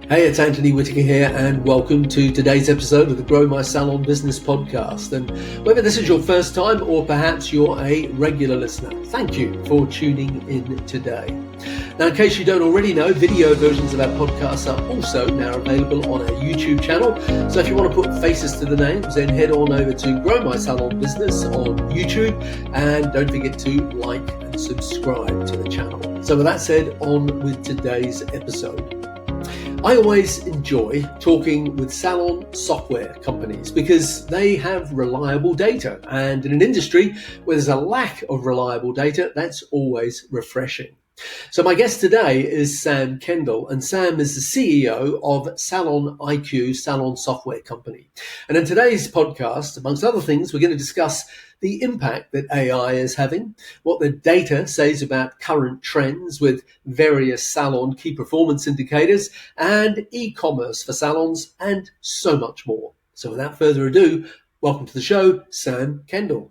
Hey, it's Anthony Whitaker here, and welcome to today's episode of the Grow My Salon Business podcast. And whether this is your first time or perhaps you're a regular listener, thank you for tuning in today. Now, in case you don't already know, video versions of our podcasts are also now available on our YouTube channel. So if you want to put faces to the names, then head on over to Grow My Salon Business on YouTube, and don't forget to like and subscribe to the channel. So with that said, on with today's episode. I always enjoy talking with salon software companies because they have reliable data, and in an industry where there's a lack of reliable data, that's always refreshing. So my guest today is Sam Kendall, and Sam is the CEO of SalonIQ, Salon software company. And in today's podcast, amongst other things, we're going to discuss the impact that AI is having, what the data says about current trends with various salon key performance indicators, and e-commerce for salons, and so much more. So without further ado, welcome to the show, Sam Kendall.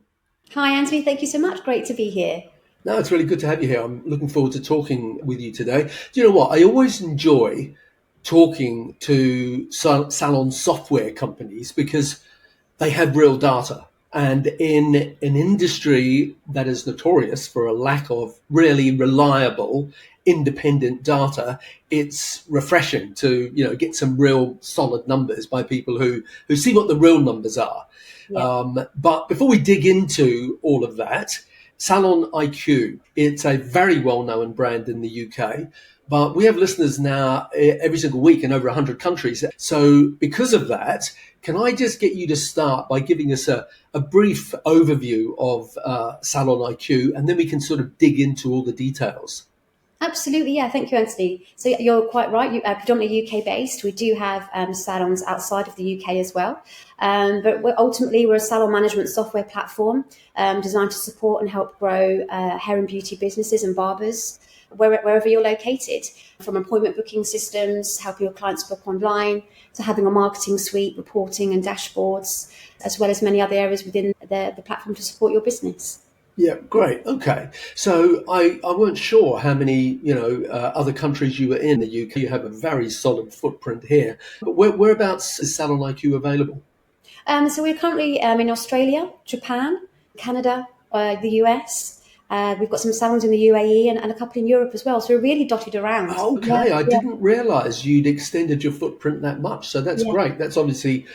Hi, Anthony. Thank you so much. Great to be here. No, it's really good to have you here. I'm looking forward to talking with you today. Do you know what? I always enjoy talking to salon software companies because they have real data. And in an industry that is notorious for a lack of really reliable, independent data, it's refreshing to, get some real solid numbers by people who see what the real numbers are. Yeah. But before we dig into all of that, SalonIQ, it's a very well-known brand in the UK, but we have listeners now every single week in over 100 countries. So because of that, can I just get you to start by giving us a brief overview of SalonIQ, and then we can sort of dig into all the details? Absolutely, yeah. Thank you, Anthony. So you're quite right. You are predominantly UK based. We do have salons outside of the UK as well. But we're a salon management software platform designed to support and help grow hair and beauty businesses and barbers wherever you're located. From appointment booking systems, helping your clients book online, to having a marketing suite, reporting and dashboards, as well as many other areas within the platform to support your business. Yeah, great. Okay. So I weren't sure how many, other countries you were in the UK. You have a very solid footprint here. But whereabouts is SalonIQ available? So we're currently in Australia, Japan, Canada, the US. We've got some salons in the UAE and a couple in Europe as well. So we're really dotted around. Okay, I didn't realise you'd extended your footprint that much. So that's great. That's obviously,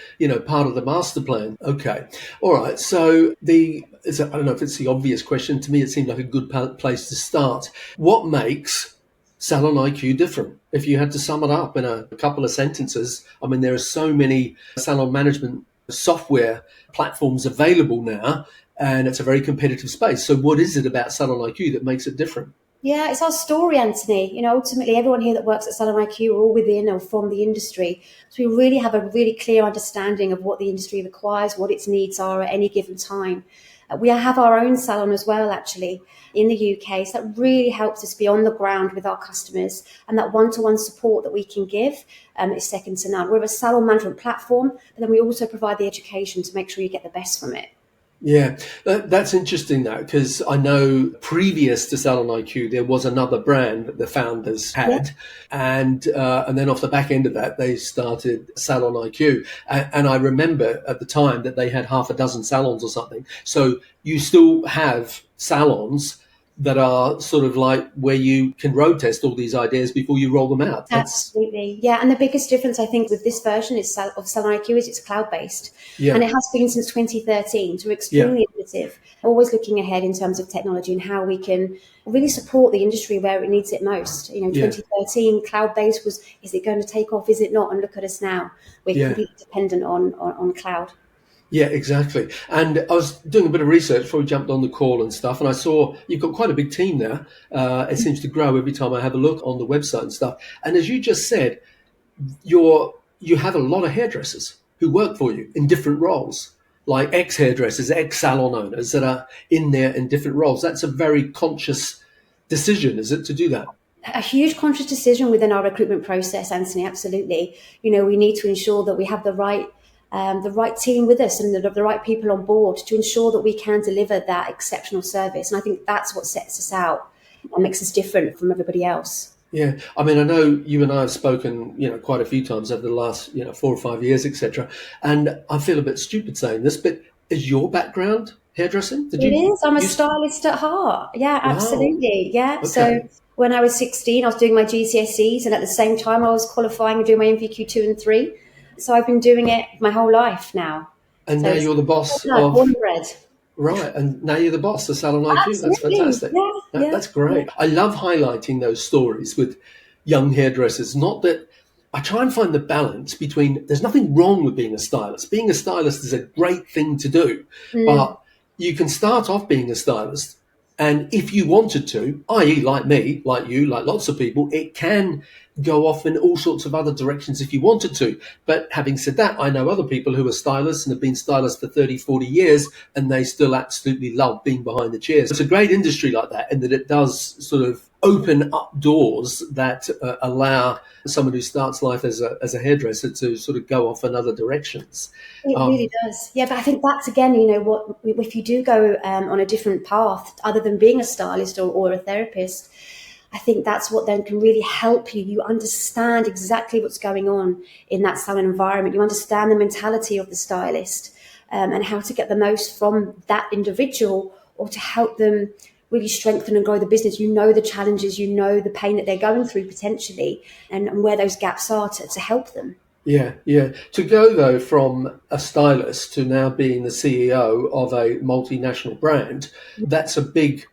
part of the master plan. Okay. All right. So I don't know if it's the obvious question. To me, it seemed like a good place to start. What makes SalonIQ different? If you had to sum it up in a couple of sentences, I mean, there are so many salon management software platforms available now, and it's a very competitive space. So what is it about SalonIQ that makes it different? Yeah, it's our story, Anthony. Ultimately, everyone here that works at SalonIQ are all within or from the industry. So we really have a really clear understanding of what the industry requires, what its needs are at any given time. We have our own salon as well, actually, in the UK. So that really helps us be on the ground with our customers. And that one-to-one support that we can give is second to none. We're a salon management platform, but then we also provide the education to make sure you get the best from it. Yeah, that's interesting though, because I know previous to SalonIQ, there was another brand that the founders had. And then off the back end of that, they started SalonIQ. And I remember at the time that they had half a dozen salons or something. So you still have salons that are sort of like where you can road test all these ideas before you roll them out. Absolutely. Yeah. And the biggest difference, I think, with this version of SalonIQ is it's cloud-based. Yeah. And it has been since 2013. So we're extremely innovative, always looking ahead in terms of technology and how we can really support the industry where it needs it most. 2013, cloud-based is it going to take off? Is it not? And look at us now. We're completely dependent on cloud. Yeah, exactly. And I was doing a bit of research before we jumped on the call and stuff, and I saw you've got quite a big team there. It seems to grow every time I have a look on the website and stuff. And as you just said, you have a lot of hairdressers who work for you in different roles, like ex-hairdressers, ex-salon owners that are in there in different roles. That's a very conscious decision, is it, to do that? A huge conscious decision within our recruitment process, Anthony, absolutely. We need to ensure that we have the right team with us and the right people on board to ensure that we can deliver that exceptional service. And I think that's what sets us out and makes us different from everybody else. Yeah, I mean, I know you and I have spoken, quite a few times over the last, 4 or 5 years, etc. And I feel a bit stupid saying this, but is your background hairdressing? Did It you is. I'm a used? stylist at heart. Yeah, Wow. absolutely. Yeah. So Okay. when I was 16, I was doing my GCSEs, and at the same time, I was qualifying and doing my MVQ 2 and 3. So I've been doing it my whole life now. And So now it's you're the boss born of and bred. right, and now you're the boss of SalonIQ. That's Absolutely. fantastic. Yeah. Yeah. That's Yeah. great. I love highlighting those stories with young hairdressers. Not that I try and find the balance between there's nothing wrong with being a stylist. Being a stylist is a great thing to do, Mm. but you can start off being a stylist. And if you wanted to, i.e., like me, like you, like lots of people, it can go off in all sorts of other directions if you wanted to. But having said that, I know other people who are stylists and have been stylists for 30, 40 years, and they still absolutely love being behind the chairs. It's a great industry like that, in that it does sort of open up doors that allow someone who starts life as a hairdresser to sort of go off in other directions. It really Um, does. Yeah, but I think that's again, what if you do go on a different path other than being a stylist or a therapist, I think that's what then can really help you. You understand exactly what's going on in that salon environment. You understand the mentality of the stylist and how to get the most from that individual or to help them really strengthen and grow the business. You know the challenges, you know the pain that they're going through potentially and where those gaps are to help them. Yeah, yeah. To go though from a stylist to now being the CEO of a multinational brand, that's a big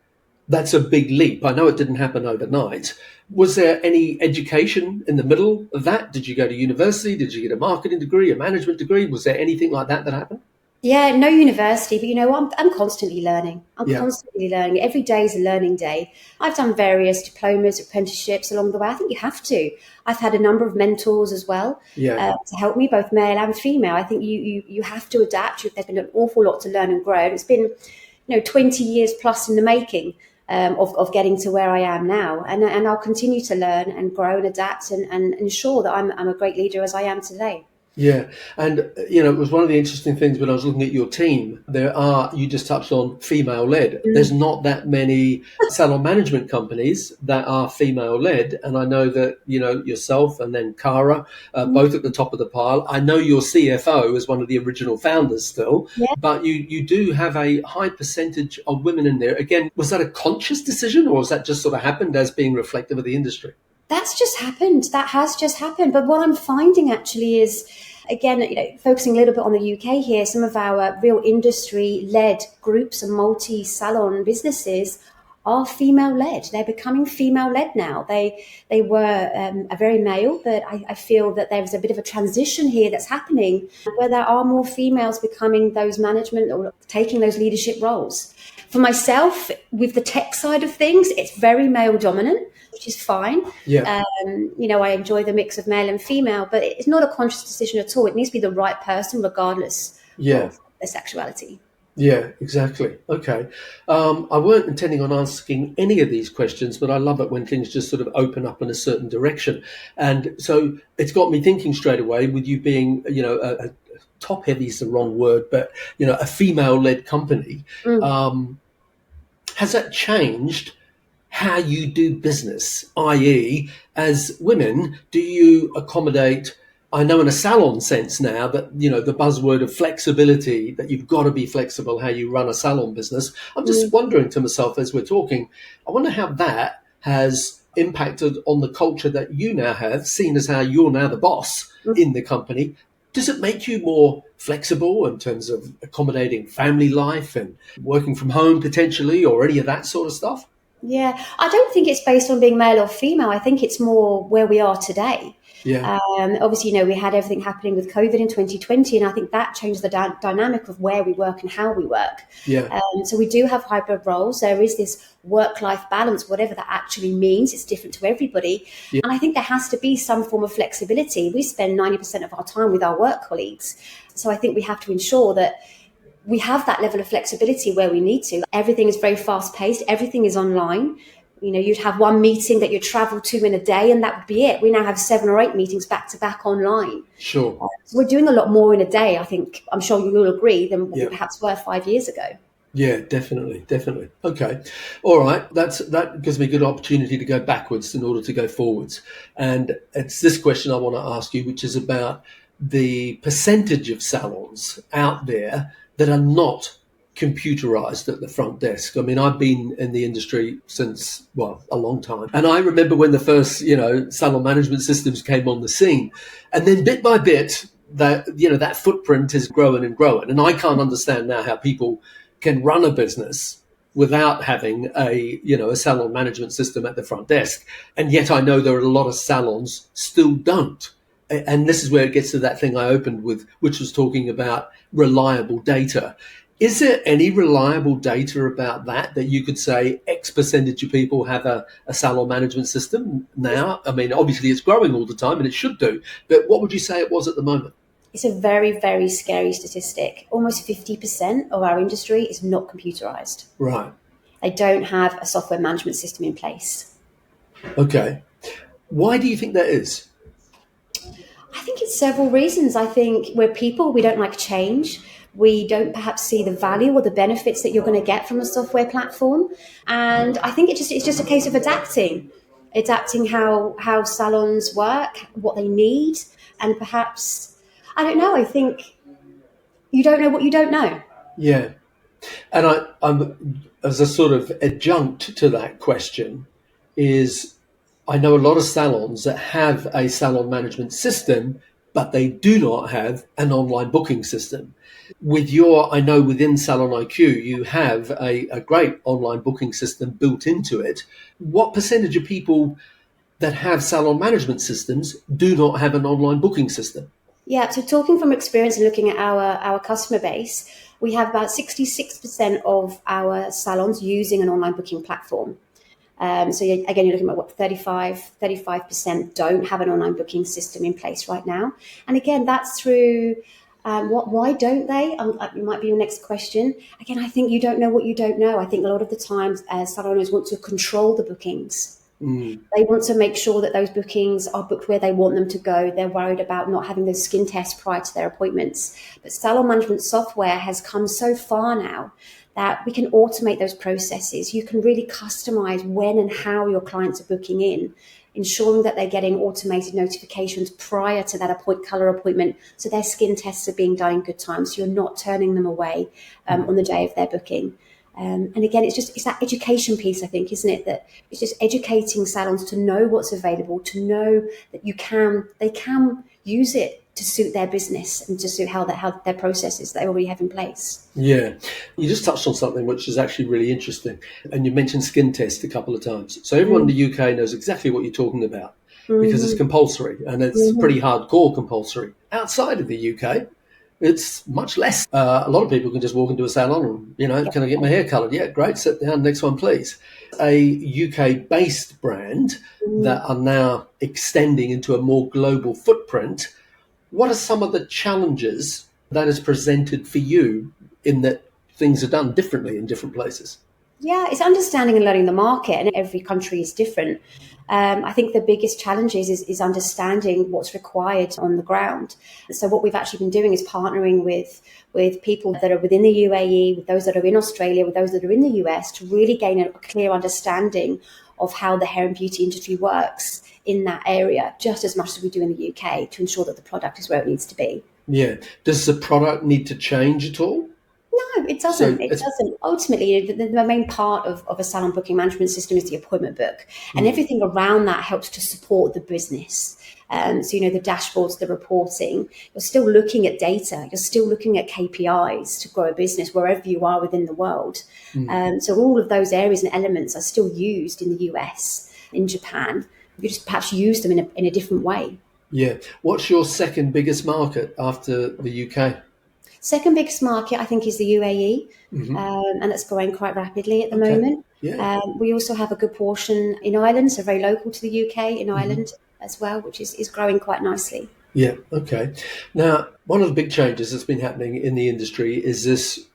that's a big leap. I know it didn't happen overnight. Was there any education in the middle of that? Did you go to university? Did you get a marketing degree, a management degree? Was there anything like that that happened? Yeah, no university, but I'm constantly learning. I'm Yeah, constantly learning. Every day is a learning day. I've done various diplomas, apprenticeships along the way. I think you have to. I've had a number of mentors as well yeah, to help me, both male and female. I think you have to adapt. There's been an awful lot to learn and grow. And it's been, 20 years plus in the making of getting to where I am now. And I'll continue to learn and grow and adapt and ensure that I'm a great leader as I am today. yeah. And, it was one of the interesting things when I was looking at your team. You just touched on female led. There's not that many salon management companies that are female led. And I know that, yourself and then Cara, both at the top of the pile. I know your CFO is one of the original founders still, Yeah. but you do have a high percentage of women in there. Again, was that a conscious decision or has that just sort of happened as being reflective of the industry? That's just happened. That has just happened. But what I'm finding actually is, again, focusing a little bit on the UK here, some of our real industry-led groups and multi-salon businesses are female-led. They're becoming female-led now. They were a very male, but I feel that there's a bit of a transition here that's happening where there are more females becoming those management or taking those leadership roles. For myself, with the tech side of things, it's very male dominant, which is fine. Yeah. I enjoy the mix of male and female, but it's not a conscious decision at all. It needs to be the right person, regardless Yeah. of their sexuality. Yeah, exactly. Okay. I weren't intending on asking any of these questions, but I love it when things just sort of open up in a certain direction. And so it's got me thinking straight away with you being, a top heavy is the wrong word, but, a female led company. Has that changed how you do business? I.e., as women, do you accommodate? I know in a salon sense now that, the buzzword of flexibility, that you've got to be flexible how you run a salon business. I'm just wondering to myself as we're talking, I wonder how that has impacted on the culture that you now have, seen as how you're now the boss in the company. Does it make you more flexible in terms of accommodating family life and working from home potentially, or any of that sort of stuff? Yeah, I don't think it's based on being male or female. I think it's more where we are today. Yeah, Obviously, we had everything happening with COVID in 2020, and I think that changed the dynamic of where we work and how we work. yeah, So we do have hybrid roles. There is this work-life balance, whatever that actually means. It's different to everybody. yeah, And I think there has to be some form of flexibility. We spend 90% of our time with our work colleagues. So I think we have to ensure that we have that level of flexibility where we need to. Everything is very fast paced. Everything is online. You'd have one meeting that you travel to in a day and that would be it. We now have 7 or 8 meetings back to back online. sure. So we're doing a lot more in a day, I think. I'm sure you'll agree than what Yeah. we perhaps were 5 years ago. Yeah, definitely, definitely. Okay, all right. That gives me a good opportunity to go backwards in order to go forwards. And it's this question I want to ask you, which is about the percentage of salons out there that are not computerized at the front desk. I mean, I've been in the industry since, well, a long time. And I remember when the first, salon management systems came on the scene. And then bit by bit, that footprint is growing and growing. And I can't understand now how people can run a business without having a salon management system at the front desk. And yet I know there are a lot of salons still don't. And this is where it gets to that thing I opened with, which was talking about reliable data. Is there any reliable data about that you could say X percentage of people have a salon management system now? I mean, obviously it's growing all the time and it should do, but what would you say it was at the moment? It's a very, very scary statistic. Almost 50% of our industry is not computerized. Right. They don't have a software management system in place. Okay. Why do you think that is? I think it's several reasons. I think we're people, we don't like change. We don't perhaps see the value or the benefits that you're going to get from a software platform. And I think it's just a case of adapting how salons work, what they need, and perhaps, I don't know, I think you don't know what you don't know. Yeah. And I'm as a sort of adjunct to that question is I know a lot of salons that have a salon management system, but they do not have an online booking system. I know within SalonIQ, you have a great online booking system built into it. What percentage of people that have salon management systems do not have an online booking system? Yeah, so talking from experience and looking at our customer base, we have about 66% of our salons using an online booking platform. Again, you're looking at 35% don't have an online booking system in place right now. And again, that's through why don't they? It might be your next question. Again, I think you don't know what you don't know. I think a lot of the times salon owners want to control the bookings. They want to make sure that those bookings are booked where they want them to go. They're worried about not having those skin tests prior to their appointments. But salon management software has come so far now that we can automate those processes. You can really customize when and how your clients are booking in, ensuring that they're getting automated notifications prior to that color appointment, so their skin tests are being done in good time, so you're not turning them away on the day of their booking. And again, it's that education piece, I think, isn't it? That it's just educating salons to know what's available, to know that they can use it to suit their business and to suit how their processes they already have in place. Yeah. You just touched on something which is actually really interesting. And you mentioned skin test a couple of times. So everyone in the UK knows exactly what you're talking about because it's compulsory and it's pretty hardcore compulsory. Outside of the UK, it's much less. A lot of people can just walk into a salon and, can I get my hair coloured? Yeah, great. Sit down. Next one, please. A UK-based brand that are now extending into a more global footprint. What are some of the challenges that is presented for you in that things are done differently in different places? Yeah, it's understanding and learning the market, and every country is different. I think the biggest challenge is understanding what's required on the ground. So what we've actually been doing is partnering with people that are within the UAE, with those that are in Australia, with those that are in the US, to really gain a clear understanding of how the hair and beauty industry works in that area, just as much as we do in the UK, to ensure that the product is where it needs to be. Yeah. Does the product need to change at all? No, it doesn't. It doesn't. Ultimately, the main part of a salon booking management system is the appointment book, and everything around that helps to support the business. The dashboards, the reporting, you're still looking at data, you're still looking at KPIs to grow a business wherever you are within the world. So all of those areas and elements are still used in the US, in Japan. You just perhaps use them in a different way. Yeah. What's your second biggest market after the UK? Second biggest market, I think, is the UAE, and that's growing quite rapidly at the moment. Yeah. We also have a good portion in Ireland, so very local to the UK in Ireland as well, which is growing quite nicely. Yeah, okay. Now, one of the big changes that's been happening in the industry is this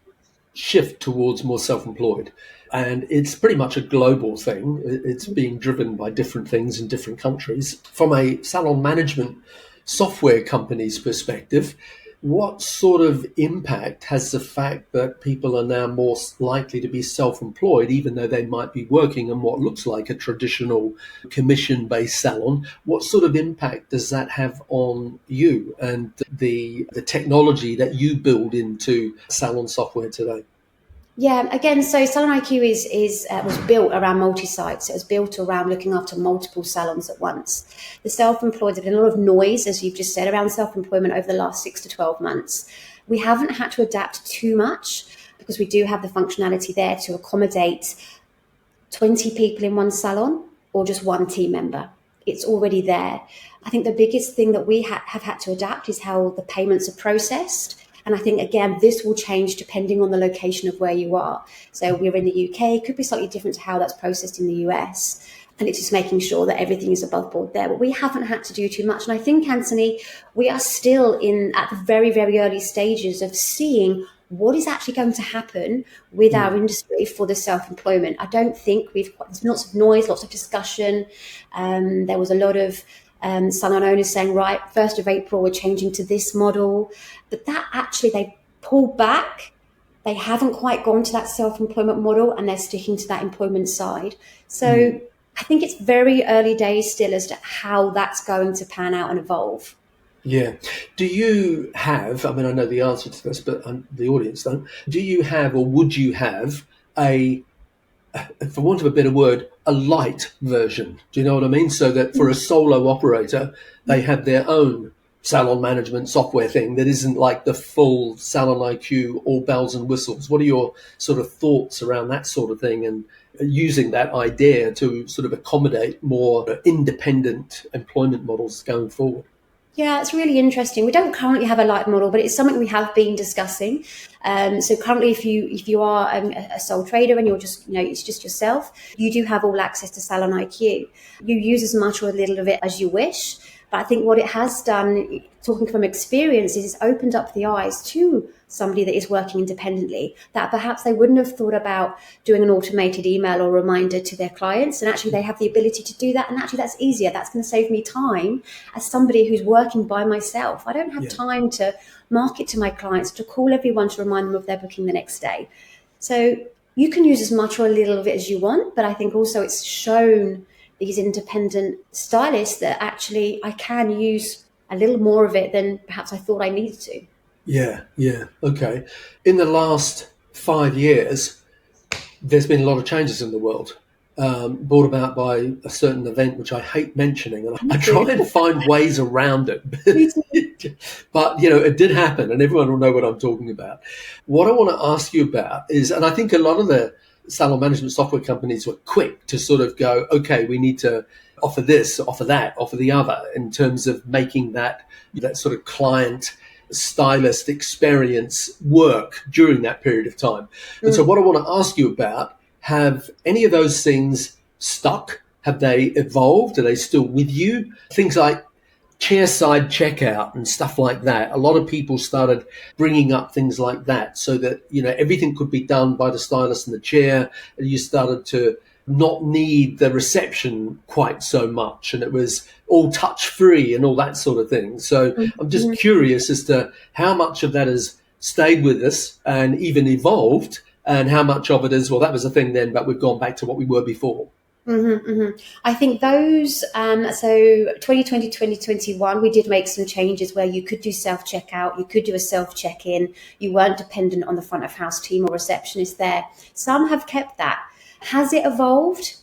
shift towards more self-employed. And it's pretty much a global thing. It's being driven by different things in different countries. From a salon management software company's perspective, What sort of impact has the fact that people are now more likely to be self-employed, even though they might be working in what looks like a traditional commission-based salon? What sort of impact does that have on you and the technology that you build into salon software today? Yeah, again, so SalonIQ was built around multi-sites. It was built around looking after multiple salons at once. The self-employed, there's been a lot of noise, as you've just said, around self-employment over the last 6 to 12 months. We haven't had to adapt too much because we do have the functionality there to accommodate 20 people in one salon or just one team member. It's already there. I think the biggest thing that we have had to adapt is how the payments are processed. And I think, again, this will change depending on the location of where you are. So we're in the UK, it could be slightly different to how that's processed in the US. And it's just making sure that everything is above board there. But we haven't had to do too much. And I think, Anthony, we are still at the very, very early stages of seeing what is actually going to happen with our industry for the self-employment. I don't think there's lots of noise, lots of discussion. There was a lot of salon owners saying, right, 1st of April, we're changing to this model. But that actually, they pulled back. They haven't quite gone to that self-employment model and they're sticking to that employment side. So I think it's very early days still as to how that's going to pan out and evolve. Yeah. Do you have, I mean, I know the answer to this, but the audience don't. Do you have, or would you have for want of a better word, a light version? Do you know what I mean? So that for a solo operator, they have their own salon management software thing that isn't like the full SalonIQ, all bells and whistles. What are your sort of thoughts around that sort of thing and using that idea to sort of accommodate more independent employment models going forward? Yeah, it's really interesting. We don't currently have a light model, but it's something we have been discussing. So currently, if you are a sole trader and you're just, it's just yourself, you do have all access to SalonIQ. You use as much or a little of it as you wish. But I think what it has done, talking from experience, is it's opened up the eyes to somebody that is working independently, that perhaps they wouldn't have thought about doing an automated email or reminder to their clients. And actually they have the ability to do that. And actually that's easier. That's going to save me time as somebody who's working by myself. I don't have time to market to my clients, to call everyone to remind them of their booking the next day. So you can use as much or a little of it as you want. But I think also it's shown these independent stylists that actually I can use a little more of it than perhaps I thought I needed to. Yeah. Okay. In the last 5 years, there's been a lot of changes in the world, brought about by a certain event, which I hate mentioning, and I try and find ways around it. But, it did happen, and everyone will know what I'm talking about. What I want to ask you about is, and I think a lot of the salon management software companies were quick to sort of go, okay, we need to offer this, offer that, offer the other, in terms of making that sort of client stylist experience work during that period of time. And so what I want to ask you about, have any of those things stuck? Have they evolved? Are they still with you? Things like chairside checkout and stuff like that. A lot of people started bringing up things like that so that, everything could be done by the stylist in the chair, and you started to not need the reception quite so much, and it was all touch free and all that sort of thing. So I'm just curious as to how much of that has stayed with us and even evolved, and how much of it is, well, that was a thing then, but we've gone back to what we were before. I think those, so 2020, 2021, we did make some changes where you could do self-checkout, you could do a self-check-in, you weren't dependent on the front of house team or receptionist there. Some have kept that. Has it evolved?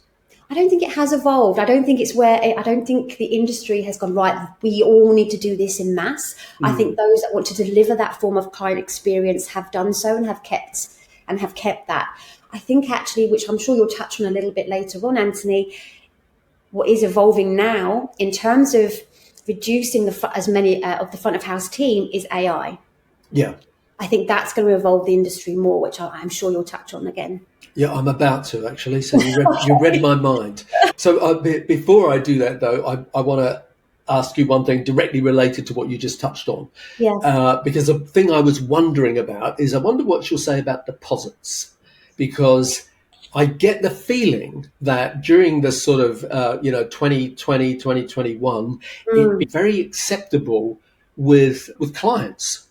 I don't think it has evolved. I don't think I don't think the industry has gone, right, we all need to do this in mass. I think those that want to deliver that form of client experience have done so and have kept that. I think actually, which I'm sure you'll touch on a little bit later on, Anthony, what is evolving now in terms of reducing as many of the front of house team is AI. Yeah. I think that's going to evolve the industry more, which I'm sure you'll touch on again. Yeah, I'm about to, actually. So you read my mind. So before I do that, though, I want to ask you one thing directly related to what you just touched on. Yes. Because the thing I was wondering about is I wonder what you'll say about deposits. Because I get the feeling that during the sort of, 2020, 2021, it'd be very acceptable with clients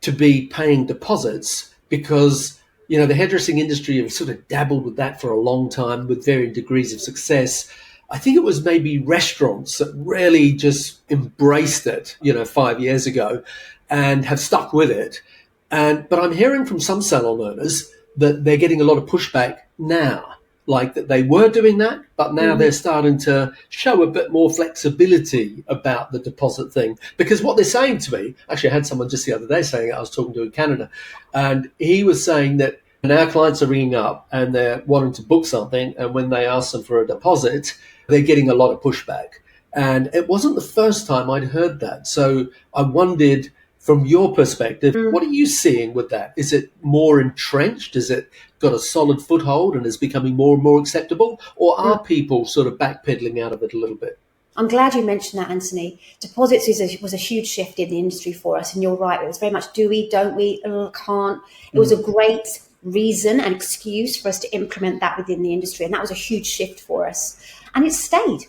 to be paying deposits because, the hairdressing industry have sort of dabbled with that for a long time with varying degrees of success. I think it was maybe restaurants that really just embraced it, 5 years ago and have stuck with it. But I'm hearing from some salon owners that they're getting a lot of pushback now, like that they were doing that, but now they're starting to show a bit more flexibility about the deposit thing. Because what they're saying to me, actually I had someone just the other day saying it, I was talking to in Canada, and he was saying that when our clients are ringing up and they're wanting to book something, and when they ask them for a deposit, they're getting a lot of pushback. And it wasn't the first time I'd heard that. So I wondered, from your perspective, what are you seeing with that? Is it more entrenched? Is it got a solid foothold and is becoming more and more acceptable? Or are people sort of backpedaling out of it a little bit? I'm glad you mentioned that, Anthony. Deposits was a huge shift in the industry for us. And you're right, it was very much do we, don't we, can't. It was a great reason and excuse for us to implement that within the industry. And that was a huge shift for us. And it's stayed.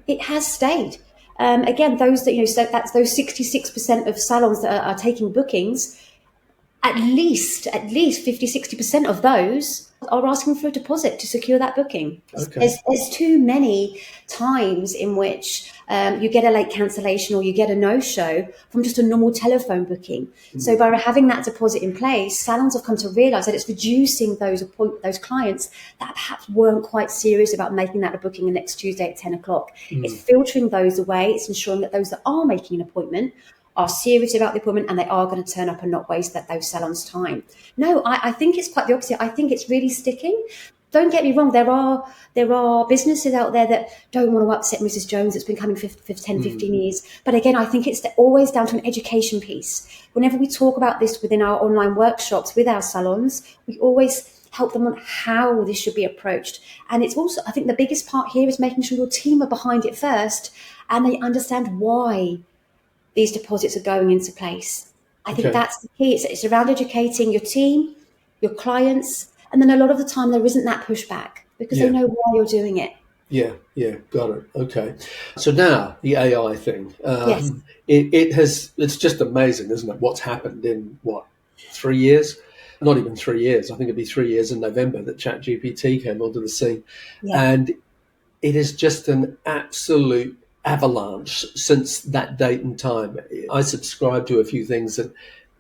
It has stayed. Again, those that, so that's those 66% of salons that are taking bookings, at least 50, 60% of those are asking for a deposit to secure that booking. Okay. There's too many times in which you get a late cancellation or you get a no-show from just a normal telephone booking. So by having that deposit in place, salons have come to realise that it's reducing those clients that perhaps weren't quite serious about making that a booking the next Tuesday at 10 o'clock. It's filtering those away. It's ensuring that those that are making an appointment are serious about the appointment and they are going to turn up and not waste those salons' time. No, I think it's quite the opposite. I think it's really sticking. Don't get me wrong, there are businesses out there that don't want to upset Mrs. Jones. It's been coming for 10, 15 years. But again, I think it's always down to an education piece. Whenever we talk about this within our online workshops with our salons, we always help them on how this should be approached. And it's also, I think the biggest part here is making sure your team are behind it first and they understand why these deposits are going into place. I think that's the key. It's around educating your team, your clients, and then a lot of the time there isn't that pushback because they know why you're doing it. Yeah, got it. Okay. So now the AI thing. Yes. It's just amazing, isn't it? What's happened in 3 years? Not even 3 years. I think it'd be 3 years in November that ChatGPT came onto the scene. Yeah. And it is just an absolute avalanche since that date and time. I subscribe to a few things that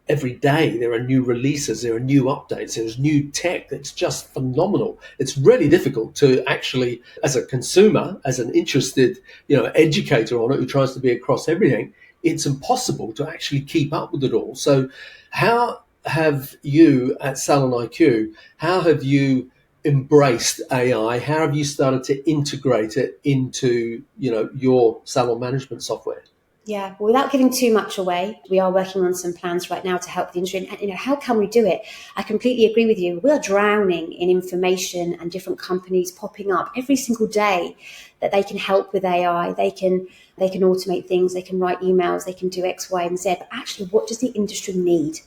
every day there are new releases, there are new updates, there's new tech that's just phenomenal. It's really difficult to actually, as a consumer, as an interested, educator on it who tries to be across everything, it's impossible to actually keep up with it all. So how have you at SalonIQ, how have you embraced AI? How have you started to integrate it into, your salon management software? Yeah, well, without giving too much away, we are working on some plans right now to help the industry. And, how can we do it? I completely agree with you. We are drowning in information and different companies popping up every single day that they can help with AI. They can automate things. They can write emails. They can do X, Y, and Z. But actually, what does the industry need?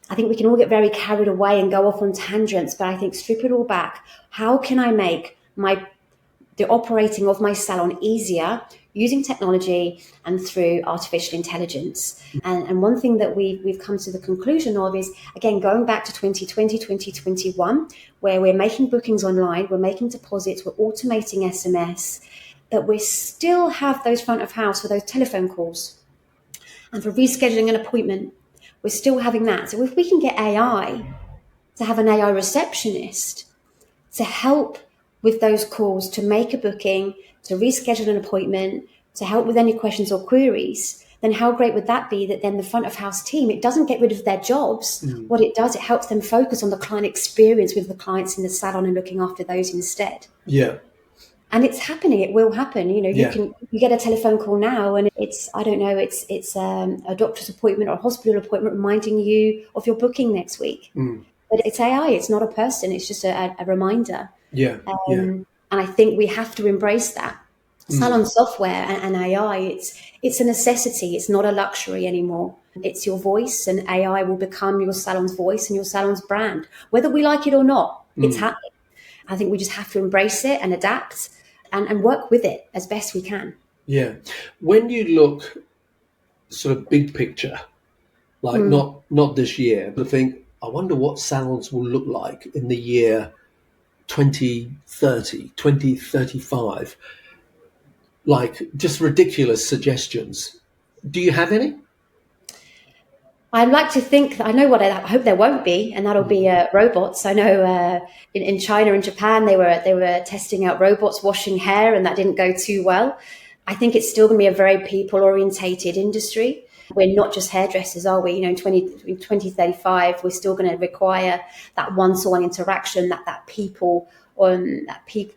I think we can all get very carried away and go off on tangents, but I think strip it all back. How can I make the operating of my salon easier using technology and through artificial intelligence? And one thing that we've come to the conclusion of is, again, going back to 2020, 2021, where we're making bookings online, we're making deposits, we're automating SMS, that we still have those front of house for those telephone calls. And for rescheduling an appointment, we're still having that. So if we can get AI to have an AI receptionist to help with those calls, to make a booking, to reschedule an appointment, to help with any questions or queries, then how great would that be that then the front of house team, it doesn't get rid of their jobs. What it does, it helps them focus on the client experience with the clients in the salon and looking after those instead. Yeah. And it's happening. It will happen. You get a telephone call now, and it's a doctor's appointment or a hospital appointment reminding you of your booking next week. But it's AI. It's not a person. It's just a reminder. Yeah. And I think we have to embrace that. Salon software and AI. It's a necessity. It's not a luxury anymore. It's your voice, and AI will become your salon's voice and your salon's brand, whether we like it or not. It's happening. I think we just have to embrace it and adapt and work with it as best we can. Yeah. When you look sort of big picture like not this year, but think, I wonder what salons will look like in the year 2030, 2035. Like just ridiculous suggestions. Do you have any? I'd like to think that I know what I hope there won't be, and that'll be robots. I know in China and Japan they were testing out robots washing hair, and that didn't go too well. I think it's still going to be a very people orientated industry. We're not just hairdressers, are we? In 2035, we're still going to require that one-to-one interaction, that people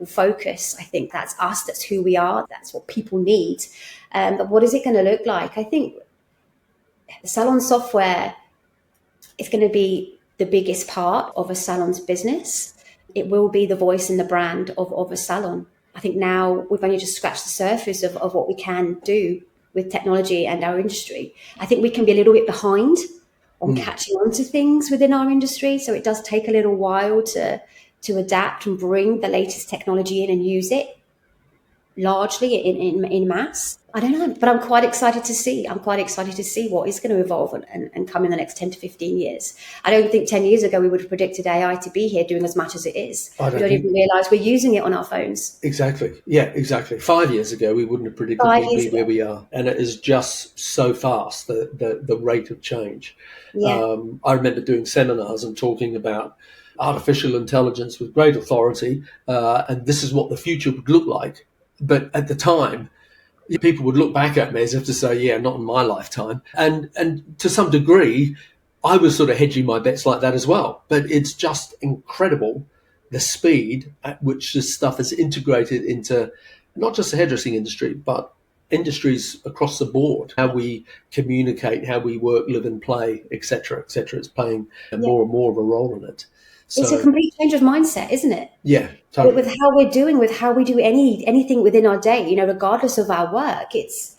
focus. I think that's us. That's who we are. That's what people need. But what is it going to look like? I think the salon software is going to be the biggest part of a salon's business. It will be the voice and the brand of a salon. I think now we've only just scratched the surface of what we can do with technology and our industry. I think we can be a little bit behind on catching on to things within our industry. So it does take a little while to adapt and bring the latest technology in and use it largely in mass. I don't know, but I'm quite excited to see. What is going to evolve and come in the next 10 to 15 years. I don't think 10 years ago we would have predicted AI to be here doing as much as it is. We don't even realise we're using it on our phones. Exactly. Yeah, exactly. 5 years ago, we wouldn't have predicted we'd be where we are. And it is just so fast, the rate of change. Yeah. I remember doing seminars and talking about artificial intelligence with great authority, and this is what the future would look like. But at the time, people would look back at me as if to say, yeah, not in my lifetime. And to some degree, I was sort of hedging my bets like that as well. But it's just incredible the speed at which this stuff is integrated into not just the hairdressing industry, but industries across the board, how we communicate, how we work, live and play, et cetera, et cetera. It's playing more and more of a role in it. So, it's a complete change of mindset, isn't it? Yeah, totally. With how we do anything within our day, regardless of our work, it's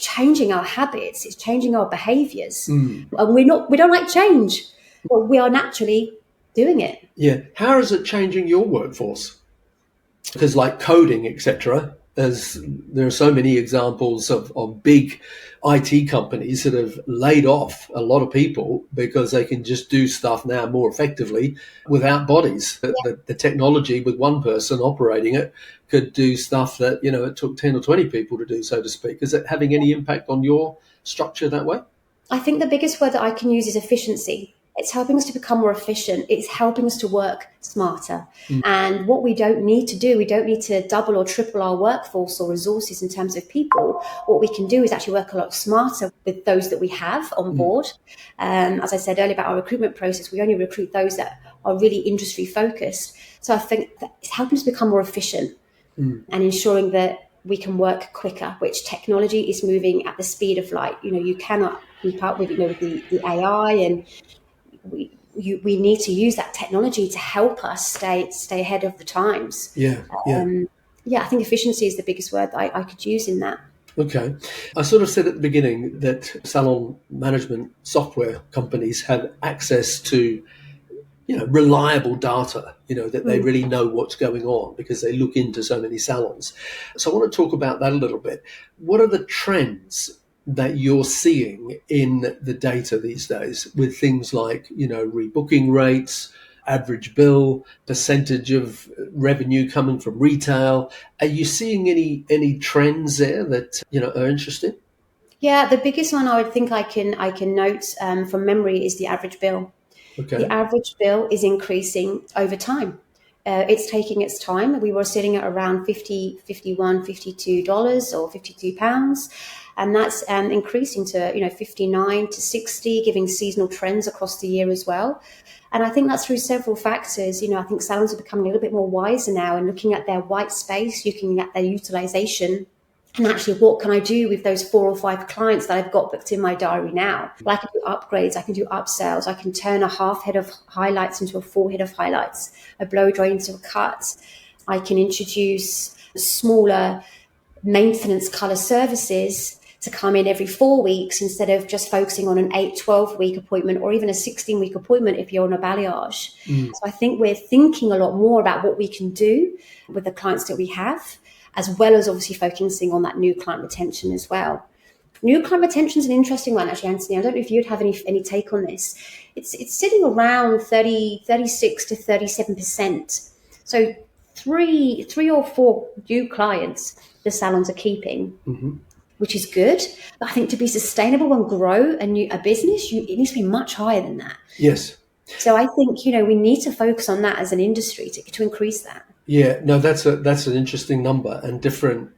changing our habits, it's changing our behaviours, and we don't like change, but we are naturally doing it. Yeah, how is it changing your workforce? Because like coding, etc., there are so many examples of big IT companies that have laid off a lot of people because they can just do stuff now more effectively without bodies. Yeah. The technology with one person operating it could do stuff that, it took 10 or 20 people to do, so to speak. Is it having any impact on your structure that way? I think the biggest word that I can use is efficiency. It's helping us to become more efficient. It's helping us to work smarter. And what we don't need to do, we don't need to double or triple our workforce or resources in terms of people. What we can do is actually work a lot smarter with those that we have on board. As I said earlier about our recruitment process, we only recruit those that are really industry focused. So I think that it's helping us become more efficient and ensuring that we can work quicker, which technology is moving at the speed of light. You cannot keep up with, with the AI, and we need to use that technology to help us stay ahead of the times. I think efficiency is the biggest word that I could use in that. Okay. I sort of said at the beginning that salon management software companies have access to reliable data, that they really know what's going on because they look into so many salons. So I want to talk about that a little bit. What are the trends that you're seeing in the data these days with things like, rebooking rates, average bill, percentage of revenue coming from retail? Are you seeing any trends there that, are interesting? Yeah, the biggest one I would think I can note from memory is the average bill. Okay. The average bill is increasing over time. It's taking its time. We were sitting at around $50, $51, $52 or £52. And that's increasing to, 59 to 60, giving seasonal trends across the year as well. And I think that's through several factors. I think salons are becoming a little bit more wiser now and looking at their white space, looking at their utilization. And actually, what can I do with those 4 or 5 clients that I've got booked in my diary now? Well, I can do upgrades, I can do upsells, I can turn a half head of highlights into a full head of highlights, a blow dry into a cut. I can introduce smaller maintenance color services to come in every 4 weeks instead of just focusing on an 8-12-week appointment or even a 16-week appointment if you're on a balayage. So I think we're thinking a lot more about what we can do with the clients that we have, as well as obviously focusing on that new client retention as well. New client retention is an interesting one, actually, Anthony. I don't know if you'd have any take on this. It's sitting around 36 to 37%. So three or four new clients the salons are keeping, which is good. But I think to be sustainable and grow a business, it needs to be much higher than that. Yes. So I think, we need to focus on that as an industry to increase that. Yeah, no, that's an interesting number and different,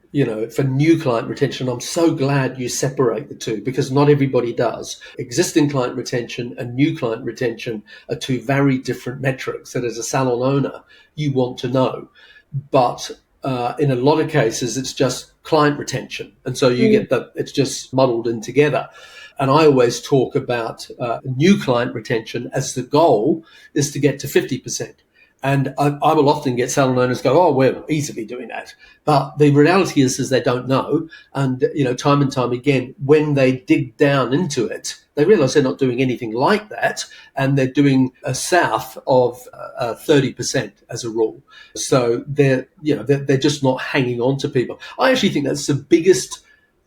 for new client retention. I'm so glad you separate the two because not everybody does. Existing client retention and new client retention are two very different metrics that as a salon owner, you want to know. But in a lot of cases, it's just client retention. And so you get it's just muddled in together. And I always talk about new client retention as the goal is to get to 50%. And I will often get salon owners go, oh, we're easily doing that. But the reality is they don't know. And, time and time again, when they dig down into it, they realize they're not doing anything like that. And they're doing south of 30% as a rule. So they're just not hanging on to people. I actually think that's the biggest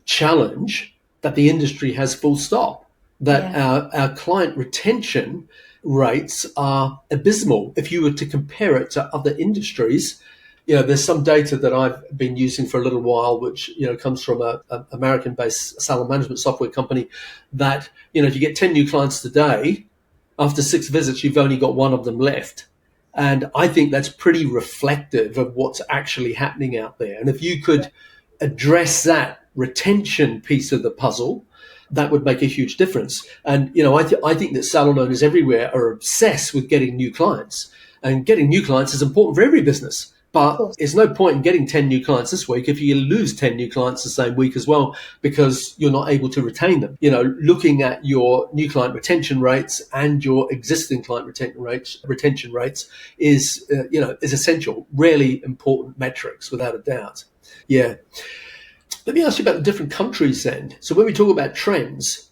challenge that the industry has, full stop, that our client retention rates are abysmal. If you were to compare it to other industries, there's some data that I've been using for a little while, which, comes from a American-based salon management software company that, if you get 10 new clients today, after 6 visits, you've only got 1 of them left. And I think that's pretty reflective of what's actually happening out there. And if you could address that retention piece of the puzzle, that would make a huge difference. And, I think that salon owners everywhere are obsessed with getting new clients. And getting new clients is important for every business. But there's no point in getting 10 new clients this week if you lose 10 new clients the same week as well, because you're not able to retain them. Looking at your new client retention rates and your existing client retention rates is essential, really important metrics without a doubt. Yeah. Let me ask you about the different countries then. So when we talk about trends,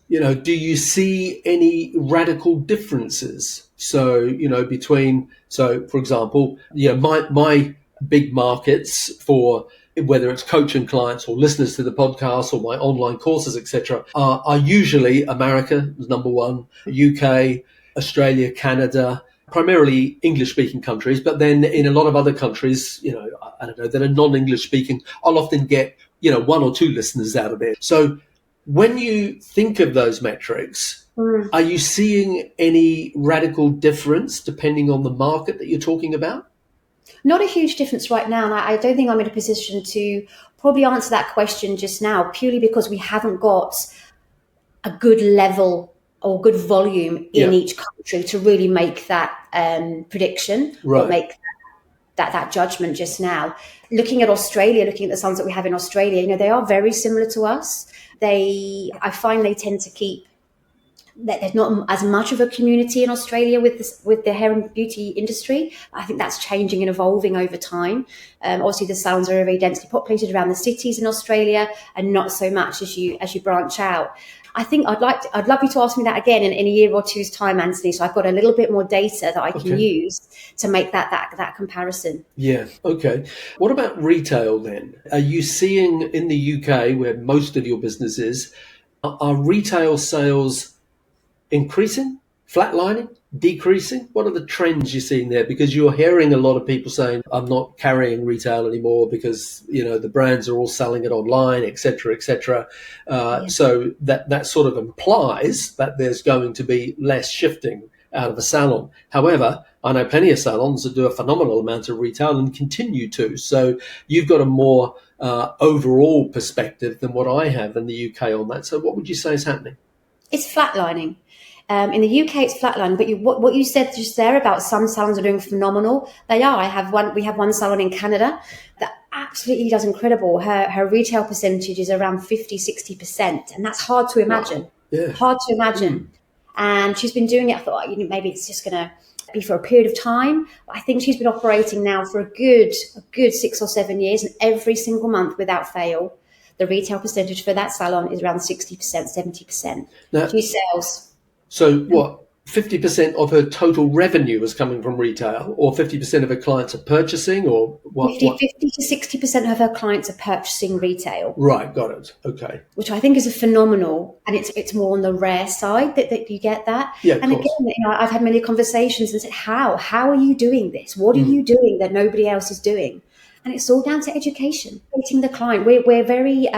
do you see any radical differences? So, for example, my big markets for whether it's coaching clients or listeners to the podcast or my online courses, etc., are usually America, number one, UK, Australia, Canada, primarily English-speaking countries. But then in a lot of other countries, that are non-English speaking, I'll often get 1 or 2 listeners out of there. So when you think of those metrics, are you seeing any radical difference depending on the market that you're talking about? Not a huge difference right now. And I don't think I'm in a position to probably answer that question just now, purely because we haven't got a good level or good volume in each country to really make that prediction or make that judgment just now. Looking at Australia, looking at the salons that we have in Australia, they are very similar to us. I find they tend to keep that there's not as much of a community in Australia with the hair and beauty industry. I think that's changing and evolving over time. Obviously, the salons are very densely populated around the cities in Australia, and not so much as you branch out. I think I'd love you to ask me that again in a year or two's time, Anthony. So I've got a little bit more data that I can use to make that comparison. Yeah. Okay. What about retail then? Are you seeing in the UK, where most of your business is, are retail sales increasing, flatlining, decreasing? What are the trends you're seeing there? Because you're hearing a lot of people saying, I'm not carrying retail anymore because, the brands are all selling it online, et cetera, et cetera. So that sort of implies that there's going to be less shifting out of a salon. However, I know plenty of salons that do a phenomenal amount of retail and continue to. So you've got a more overall perspective than what I have in the UK on that. So what would you say is happening? It's flatlining. In the UK, it's flatlining. But what you said just there about some salons are doing phenomenal, they are. We have one salon in Canada that absolutely does incredible. Her retail percentage is around 50-60%, and that's hard to imagine. Wow. Yeah. Hard to imagine. And she's been doing it. I thought, maybe it's just going to be for a period of time. But I think she's been operating now for a good 6 or 7 years, and every single month without fail, the retail percentage for that salon is around 60%, 70%. Now, she sells. So what, 50% of her total revenue is coming from retail, or 50% of her clients are purchasing, or what? 50 to 60% of her clients are purchasing retail. Right, got it. Okay. Which I think is a phenomenal, and it's more on the rare side that you get that. Yeah, and again, I've had many conversations and said, how are you doing this? What are you doing that nobody else is doing? And it's all down to education, treating the client. We're very,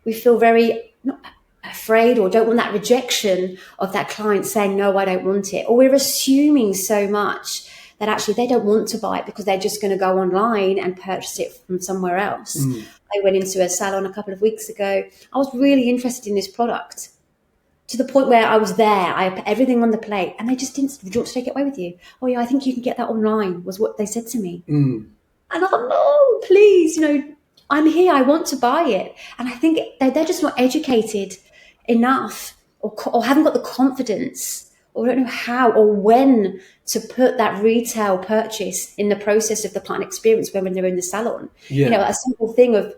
we feel very not afraid or don't want that rejection of that client saying, no, I don't want it. Or we're assuming so much that actually they don't want to buy it because they're just going to go online and purchase it from somewhere else. I went into a salon a couple of weeks ago. I was really interested in this product to the point where I was there. I put everything on the plate and they just didn't. Would you want to take it away with you? Oh, yeah, I think you can get that online, was what they said to me. And I thought, no, please, I'm here. I want to buy it. And I think they're just not educated enough or haven't got the confidence or don't know how or when to put that retail purchase in the process of the client experience when they're in the salon. A simple thing of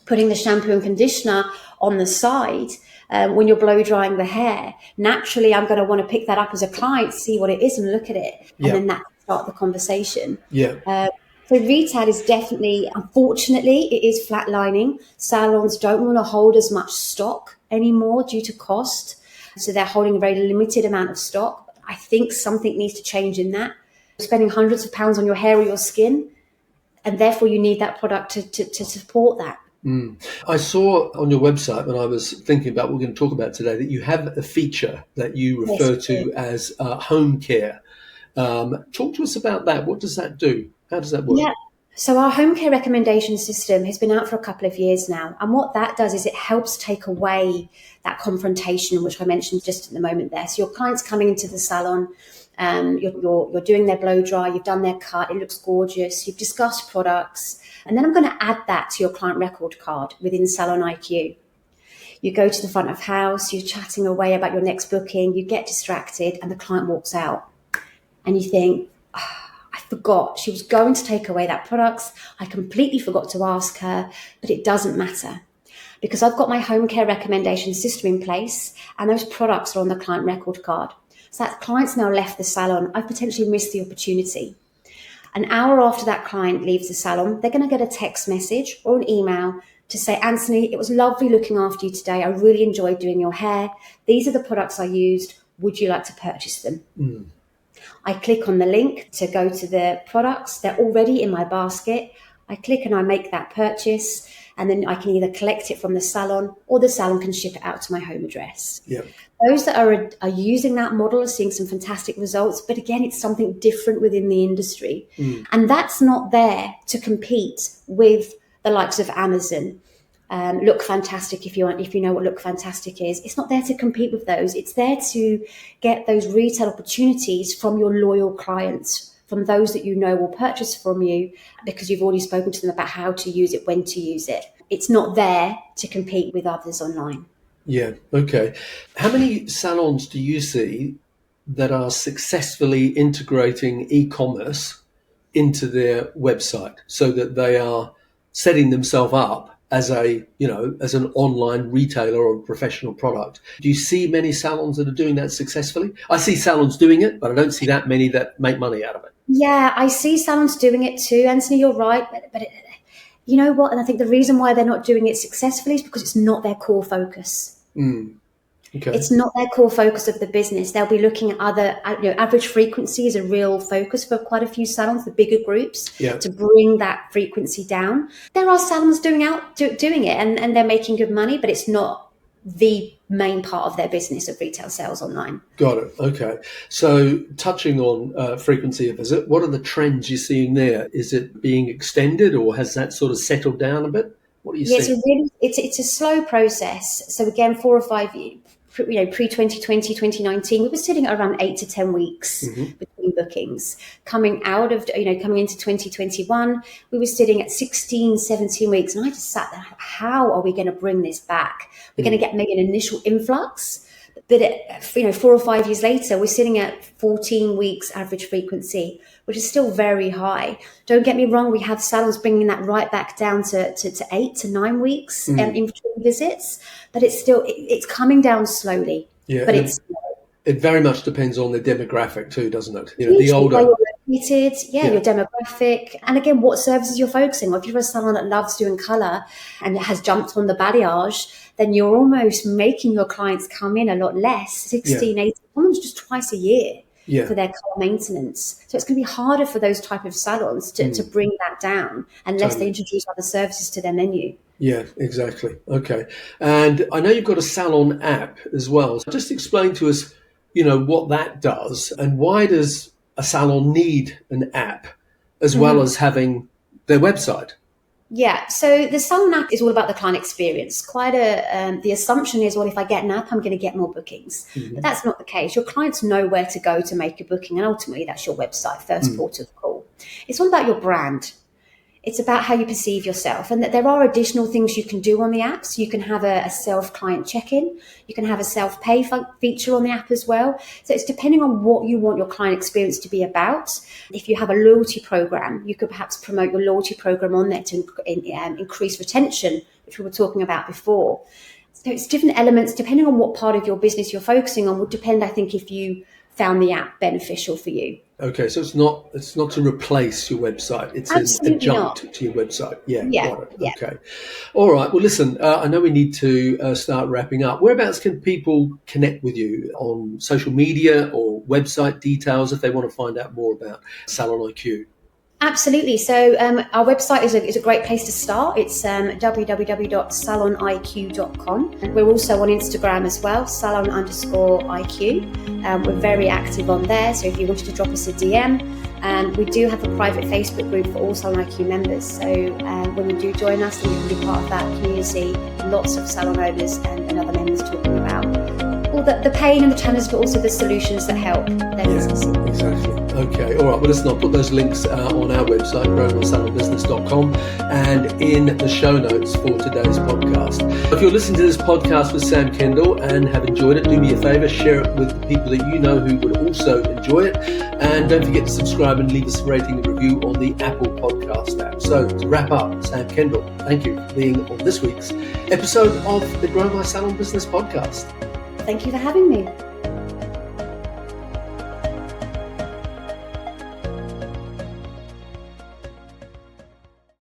putting the shampoo and conditioner on the side when you're blow drying the hair. Naturally, I'm going to want to pick that up as a client, see what it is and look at it. And then that start the conversation. So retail is definitely, unfortunately, it is flatlining. Salons don't want to hold as much stock anymore due to cost. So they're holding a very limited amount of stock. I think something needs to change in that. You're spending hundreds of pounds on your hair or your skin, and therefore you need that product to support that. I saw on your website when I was thinking about what we're going to talk about today that you have a feature that you refer to as home care. Talk to us about that. What does that do? How does that work? Yeah. So our home care recommendation system has been out for a couple of years now. And what that does is it helps take away that confrontation, which I mentioned just at the moment there. So your client's coming into the salon, you're doing their blow dry, you've done their cut, it looks gorgeous, you've discussed products. And then I'm going to add that to your client record card within SalonIQ. You go to the front of house, you're chatting away about your next booking, you get distracted and the client walks out. And you think, I forgot she was going to take away that product. I completely forgot to ask her, but it doesn't matter because I've got my home care recommendation system in place and those products are on the client record card. So that client's now left the salon. I've potentially missed the opportunity. An hour after that client leaves the salon, they're going to get a text message or an email to say, Anthony, it was lovely looking after you today. I really enjoyed doing your hair. These are the products I used. Would you like to purchase them? I click on the link to go to the products. They're already in my basket. I click and I make that purchase, and then I can either collect it from the salon or the salon can ship it out to my home address. Those that are using that model are seeing some fantastic results. But again, it's something different within the industry. And that's not there to compete with the likes of Amazon. Look Fantastic, if you know what Look Fantastic is. It's not there to compete with those. It's there to get those retail opportunities from your loyal clients, from those that you know will purchase from you because you've already spoken to them about how to use it, when to use it. It's not there to compete with others online. Yeah, okay. How many salons do you see that are successfully integrating e-commerce into their website so that they are setting themselves up as as an online retailer or a professional product? Do you see many salons that are doing that successfully? I see salons doing it, but I don't see that many that make money out of it. Yeah, I see salons doing it too, Anthony, you're right. But you know what? And I think the reason why they're not doing it successfully is because it's not their core focus. Okay. It's not their core focus of the business. They'll be looking at other, average frequency is a real focus for quite a few salons, the bigger groups, to bring that frequency down. There are salons doing it and they're making good money, but it's not the main part of their business of retail sales online. Got it. Okay. So touching on frequency of visit, what are the trends you're seeing there? Is it being extended or has that sort of settled down a bit? What are you seeing? It's a slow process. So again, 4 or 5 years. Pre-2020, 2019, we were sitting at around 8 to 10 weeks between bookings. Coming into 2021, we were sitting at 16, 17 weeks. And I just sat there, how are we going to bring this back? We're going to get maybe an initial influx, but 4 or 5 years later, we're sitting at 14 weeks average frequency, which is still very high. Don't get me wrong, we have salons bringing that right back down to 8 to 9 weeks in between visits, but it's coming down slowly. Yeah, but it's It very much depends on the demographic too, doesn't it? You know, Hugely, the older. where you're located, your demographic, and again, what services you're focusing on. If you're a salon that loves doing colour and has jumped on the balayage, then you're almost making your clients come in a lot less, 16, 18, sometimes just twice a year for their colour maintenance. So it's going to be harder for those type of salons to bring that down unless they introduce other services to their menu. Yeah, exactly. Okay. And I know you've got a Salon app as well. So just explain to us, you know, what that does and why does a salon need an app as well as having their website? Yeah, so the Salon app is all about the client experience. The assumption is, well, if I get an app, I'm going to get more bookings. But that's not the case. Your clients know where to go to make a booking, and ultimately that's your website, first port of call. It's all about your brand. It's about how you perceive yourself, and that there are additional things you can do on the app. So you can have a self-client check-in. You can have a self-pay feature on the app as well. So it's depending on what you want your client experience to be about. If you have a loyalty program, you could perhaps promote your loyalty program on there to increase retention, which we were talking about before. So it's different elements depending on what part of your business you're focusing on would depend, I think, if you found the app beneficial for you. Okay, so it's not to replace your website. It's an adjunct to your website. Yeah, got it. Yeah. Okay. All right. Well, listen, I know we need to start wrapping up. Whereabouts can people connect with you on social media or website details if they want to find out more about SalonIQ? Absolutely. So our website is a great place to start. It's www.saloniq.com. And we're also on Instagram as well, salon_IQ. We're very active on there. So if you wanted to drop us a DM, we do have a private Facebook group for all SalonIQ members. So when you do join us, then you can be part of that community. Lots of salon owners and other members talking about all the pain and the challenges, but also the solutions that help their businesses. Exactly. Okay. All right. Well, listen, I'll put those links on our website, growmysalonbusiness.com, and in the show notes for today's podcast. If you're listening to this podcast with Sam Kendall and have enjoyed it, do me a favor, share it with the people that you know who would also enjoy it. And don't forget to subscribe and leave us a rating and review on the Apple Podcast app. So to wrap up, Sam Kendall, thank you for being on this week's episode of the Grow My Salon Business podcast. Thank you for having me.